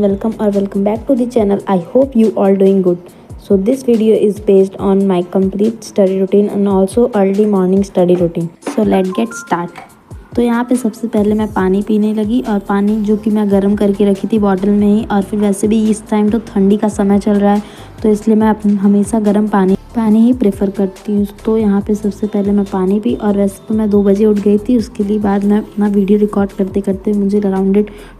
welcome or welcome back to the channel. I hope you all doing good. So this video is based on my complete study routine and also early morning study routine. So let's get start. तो यहाँ पे सबसे पहले मैं पानी पीने लगी और पानी जो कि मैं गर्म करके रखी थी बॉटल में ही। और फिर वैसे भी इस टाइम तो ठंडी का समय चल रहा है तो इसलिए मैं हमेशा गर्म पानी ही प्रेफर करती हूँ। तो यहाँ पे सबसे पहले मैं पानी पी और वैसे तो मैं 2 बजे उठ गई थी। उसके लिए बाद मैं अपना वीडियो रिकॉर्ड करते करते मुझे अराउंड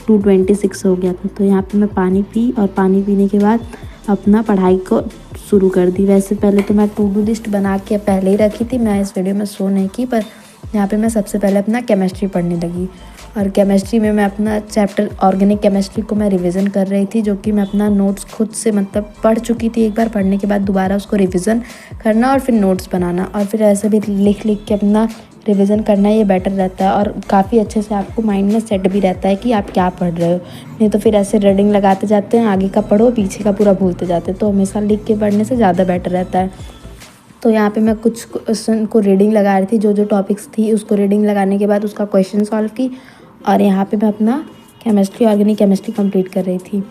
2:26 हो गया था। तो यहाँ पे मैं पानी पी और पानी पीने के बाद अपना पढ़ाई को शुरू कर दी। वैसे पहले तो मैं टू डू लिस्ट बना के पहले ही रखी थी, मैं इस वीडियो में शो नहीं की, पर यहाँ पे मैं सबसे पहले अपना केमिस्ट्री पढ़ने लगी। और केमिस्ट्री में मैं अपना चैप्टर ऑर्गेनिक केमिस्ट्री को मैं रिवीजन कर रही थी, जो कि मैं अपना नोट्स खुद से मतलब पढ़ चुकी थी। एक बार पढ़ने के बाद दोबारा उसको रिवीजन करना और फिर नोट्स बनाना और फिर ऐसे भी लिख के अपना रिवीजन करना, ये बेटर रहता है और काफ़ी अच्छे से आपको माइंड में सेट भी रहता है कि आप क्या पढ़ रहे हो। नहीं तो फिर ऐसे रीडिंग लगाते जाते हैं, आगे का पढ़ो पीछे का पूरा भूलते जाते हैं। तो हमेशा लिख के पढ़ने से ज़्यादा बेटर रहता है। तो यहाँ पे मैं कुछ क्वेश्चन को रीडिंग लगा रही थी, जो टॉपिक्स थी उसको रीडिंग लगाने के बाद उसका क्वेश्चन सॉल्व की। और यहाँ पे मैं अपना केमिस्ट्री ऑर्गेनिक केमिस्ट्री कंप्लीट कर रही थी।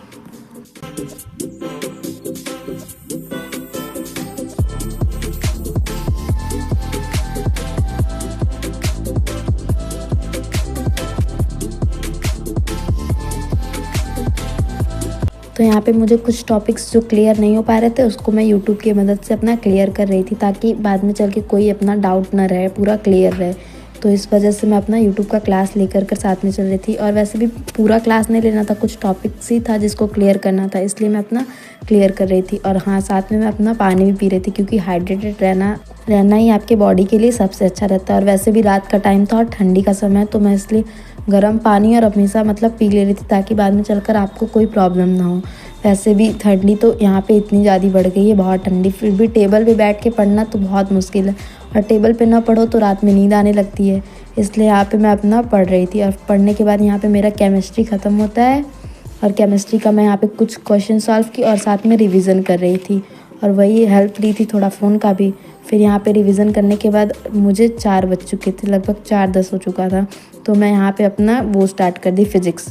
तो यहाँ पे मुझे कुछ टॉपिक्स जो क्लियर नहीं हो पा रहे थे उसको मैं यूट्यूब की मदद से अपना क्लियर कर रही थी, ताकि बाद में चल के कोई अपना डाउट ना रहे, पूरा क्लियर रहे। तो इस वजह से मैं अपना यूट्यूब का क्लास लेकर साथ में चल रही थी। और वैसे भी पूरा क्लास नहीं लेना था, कुछ टॉपिक्स ही था जिसको क्लियर करना था, इसलिए मैं अपना क्लियर कर रही थी। और हाँ, साथ में मैं अपना पानी भी पी रही थी, क्योंकि हाइड्रेटेड रहना ही आपके बॉडी के लिए सबसे अच्छा रहता है। और वैसे भी रात का टाइम था और ठंडी का समय, तो मैं इसलिए गर्म पानी और हमेशा मतलब पी ले रही थी, ताकि बाद में चलकर आपको कोई प्रॉब्लम ना हो। वैसे भी ठंडी तो यहाँ पे इतनी ज़्यादा बढ़ गई है, बहुत ठंडी। फिर भी टेबल पे बैठ के पढ़ना तो बहुत मुश्किल है, और टेबल पे ना पढ़ो तो रात में नींद आने लगती है। इसलिए यहाँ पे मैं अपना पढ़ रही थी। और पढ़ने के बाद यहाँ पे मेरा केमिस्ट्री ख़त्म होता है और केमिस्ट्री का मैं यहाँ पे कुछ क्वेश्चन सॉल्व की और साथ में रिवीजन कर रही थी, और वही हेल्प ली थी थोड़ा फ़ोन का भी। फिर यहाँ पे रिवीजन करने के बाद मुझे 4 बज चुके थे, लगभग 4:10 हो चुका था। तो मैं यहाँ पे अपना वो स्टार्ट कर दी, फिज़िक्स।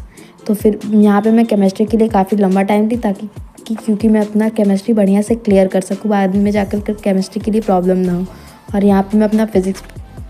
तो फिर यहाँ पे मैं केमिस्ट्री के लिए काफ़ी लंबा टाइम ली, क्योंकि मैं अपना केमिस्ट्री बढ़िया से क्लियर कर सकूँ, बाद में जाकर केमिस्ट्री के लिए प्रॉब्लम ना हो। और यहाँ पे मैं अपना फिज़िक्स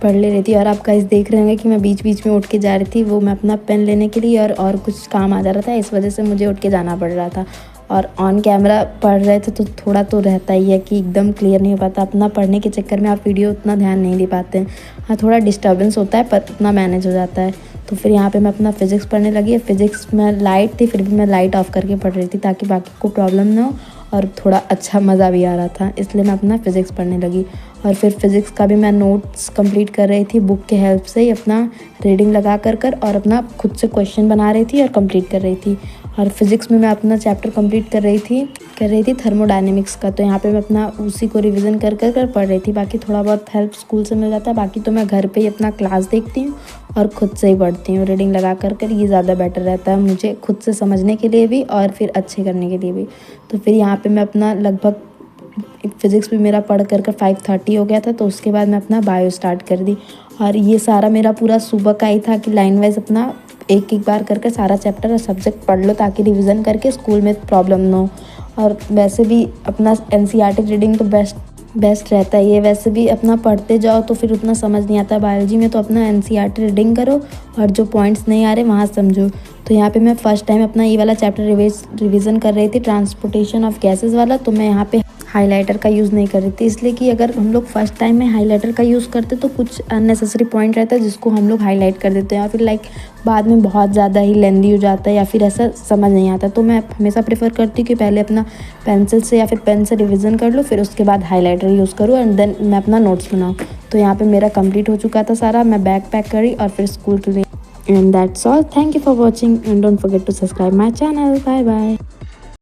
पढ़ ले रही थी। और आप गाइस देख रहे होंगे कि मैं बीच बीच में उठ के जा रही थी, वो मैं अपना पेन लेने के लिए और कुछ काम आ जा रहा था, इस वजह से मुझे उठ के जाना पड़ रहा था। और ऑन कैमरा पढ़ रहे थे तो थोड़ा तो रहता ही है कि एकदम क्लियर नहीं हो पाता। अपना पढ़ने के चक्कर में आप वीडियो उतना ध्यान नहीं दे पाते हैं। हाँ, थोड़ा डिस्टर्बेंस होता है, पर उतना मैनेज हो जाता है। तो फिर यहाँ पे मैं अपना फिज़िक्स पढ़ने लगी। फिज़िक्स में लाइट थी, फिर भी मैं लाइट ऑफ करके पढ़ रही थी, ताकि बाकी को प्रॉब्लम ना हो और थोड़ा अच्छा मज़ा भी आ रहा था, इसलिए मैं अपना फ़िज़िक्स पढ़ने लगी। और फिर फिज़िक्स का भी मैं नोट्स कंप्लीट कर रही थी, बुक के हेल्प से ही अपना रीडिंग लगा कर और अपना खुद से क्वेश्चन बना रही थी और कंप्लीट कर रही थी। और फिज़िक्स में मैं अपना चैप्टर कंप्लीट कर रही थी थर्मोडायनेमिक्स का। तो यहाँ पे मैं अपना उसी को रिवीजन कर पढ़ रही थी। बाकी थोड़ा बहुत हेल्प स्कूल से मिल जाता है, बाकी तो मैं घर पे ही अपना क्लास देखती हूँ और ख़ुद से ही पढ़ती हूँ रीडिंग लगा कर। ये ज़्यादा बेटर रहता है मुझे खुद से समझने के लिए भी और फिर अच्छे करने के लिए भी। तो फिर यहाँ पे मैं अपना लगभग फिज़िक्स भी मेरा पढ़ कर 5:30 हो गया था। तो उसके बाद मैं अपना बायो स्टार्ट कर दी। और ये सारा मेरा पूरा सुबह का ही था कि लाइन वाइज अपना एक बार करके सारा चैप्टर और सब्जेक्ट पढ़ लो, ताकि रिवीजन करके स्कूल में प्रॉब्लम ना हो। और वैसे भी अपना एनसीईआरटी रीडिंग तो बेस्ट रहता है। ये वैसे भी अपना पढ़ते जाओ तो फिर उतना समझ नहीं आता। बायोलॉजी में तो अपना एनसीईआरटी रीडिंग करो और जो पॉइंट्स नहीं आ रहे वहाँ समझो। तो यहाँ पे मैं फ़र्स्ट टाइम अपना ये वाला चैप्टर रिवीजन कर रही थी, ट्रांसपोर्टेशन ऑफ गैसेस वाला। तो मैं यहाँ पे हाइलाइटर का यूज़ नहीं कर रही थी, इसलिए कि अगर हम लोग फर्स्ट टाइम में हाइलाइटर का यूज़ करते तो कुछ अननेसेसरी पॉइंट रहता है जिसको हम लोग हाईलाइट कर देते हैं, और फिर बाद में बहुत ज़्यादा ही लेंदी हो जाता है या फिर ऐसा समझ नहीं आता। तो मैं हमेशा प्रेफर करती हूँ कि पहले अपना पेंसिल से या फिर पेन से रिवीजन कर लो, फिर उसके बाद हाइलाइटर यूज़ करूँ एंड देन मैं अपना नोट्स बनाऊँ। तो यहाँ पे मेरा कंप्लीट हो चुका था सारा। मैं बैग पैक करी और फिर स्कूल के लिए। And that's all. Thank you for watching and don't forget to subscribe my channel. Bye bye.